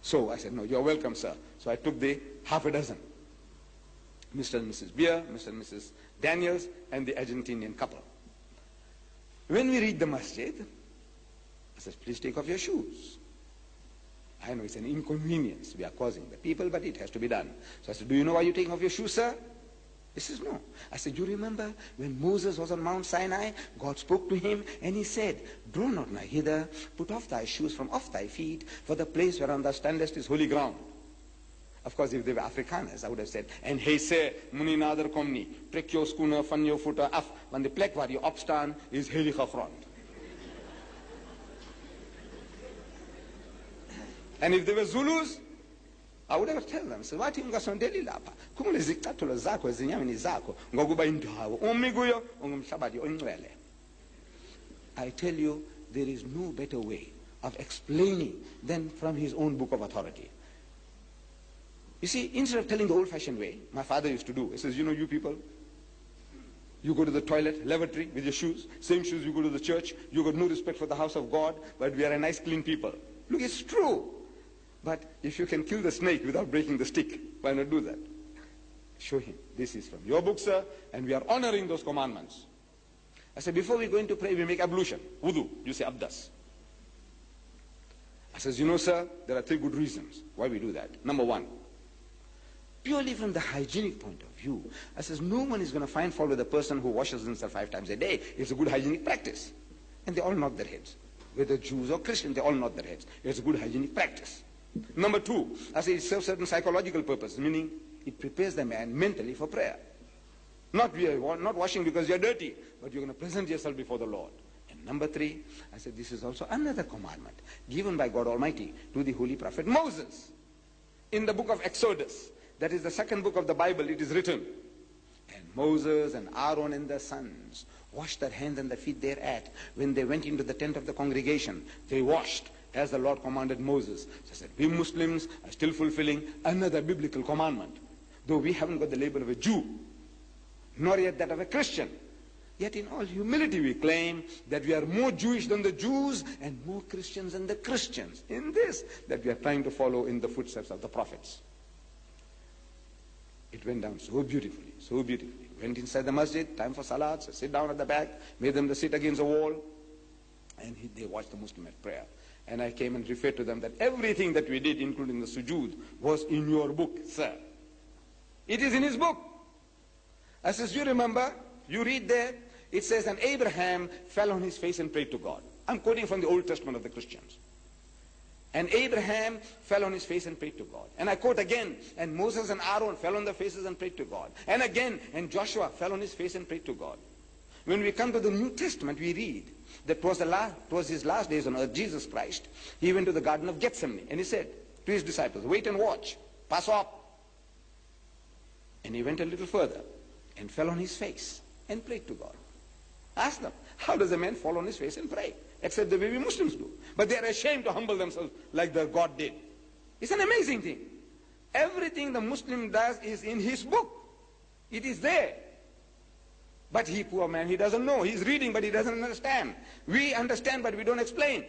So I said, no, you're welcome, sir. So I took the half a dozen. Mr. and Mrs. Beer, Mr. and Mrs. Daniels, and the Argentinian couple. When we reach the masjid, I said, please take off your shoes. I know it's an inconvenience we are causing the people, but it has to be done. So I said, do you know why you're taking off your shoes, sir? He says, no. I said, you remember when Moses was on Mount Sinai, God spoke to him and he said, draw not nigh hither, put off thy shoes from off thy feet, for the place whereon thou standest is holy ground. Of course, if they were Afrikaners, I would have said, en hy sê, moenie nader kom nie, trek jou skoene van jou voete af, want die plek waar jy opstaan is heilige grond. And if they were Zulus, I would have told them, so wathi ungasondeli lapha, khumule izicathulo zakho ezinyameni zakho, ngokuba indawo umi kuyo ungumhlabathi ongcwele. I tell you, there is no better way of explaining than from his own book of authority. You see, instead of telling the old-fashioned way, my father used to do, he says, you know, you people, you go to the toilet, lavatory with your shoes, same shoes you go to the church, you got no respect for the house of God, but we are a nice, clean people. Look, it's true. But if you can kill the snake without breaking the stick, why not do that? Show him, this is from your book, sir, and we are honoring those commandments. I said, before we go in to pray, we make ablution, wudu, you say abdas. I says, you know, sir, there are 3 good reasons why we do that. Number 1, purely from the hygienic point of view, I says, no one is going to find fault with a person who washes himself 5 times a day. It's a good hygienic practice. And they all nod their heads. Whether Jews or Christians, they all nod their heads. It's a good hygienic practice. Number 2, I say it serves certain psychological purpose, meaning it prepares the man mentally for prayer. Not washing because you're dirty, but you're going to present yourself before the Lord. And number 3, I said this is also another commandment given by God Almighty to the holy prophet Moses. In the book of Exodus, that is the 2nd book of the Bible, it is written, and Moses and Aaron and their sons washed their hands and their feet thereat. When they went into the tent of the congregation, they washed as the Lord commanded Moses. So I said, we Muslims are still fulfilling another biblical commandment. Though we haven't got the label of a Jew, nor yet that of a Christian, yet in all humility we claim that we are more Jewish than the Jews and more Christians than the Christians. In this, that we are trying to follow in the footsteps of the prophets. It went down so beautifully, so beautifully. Went inside the masjid, time for salat, so sit down at the back, made them to sit against the wall, and they watched the Muslim at prayer. And I came and referred to them that everything that we did, including the sujood, was in your book, sir. It is in his book. I says, you remember, you read there, it says, and Abraham fell on his face and prayed to God. I'm quoting from the Old Testament of the Christians. And Abraham fell on his face and prayed to God. And I quote again, and Moses and Aaron fell on their faces and prayed to God. And again, and Joshua fell on his face and prayed to God. When we come to the New Testament, we read that was his last days on earth, Jesus Christ. He went to the Garden of Gethsemane and he said to his disciples, wait and watch, pass up. And he went a little further and fell on his face and prayed to God. Ask them, how does a man fall on his face and pray? Except the way we Muslims do. But they are ashamed to humble themselves like their God did. It's an amazing thing. Everything the Muslim does is in his book. It is there. But he, poor man, he doesn't know. He's reading, but he doesn't understand. We understand, but we don't explain.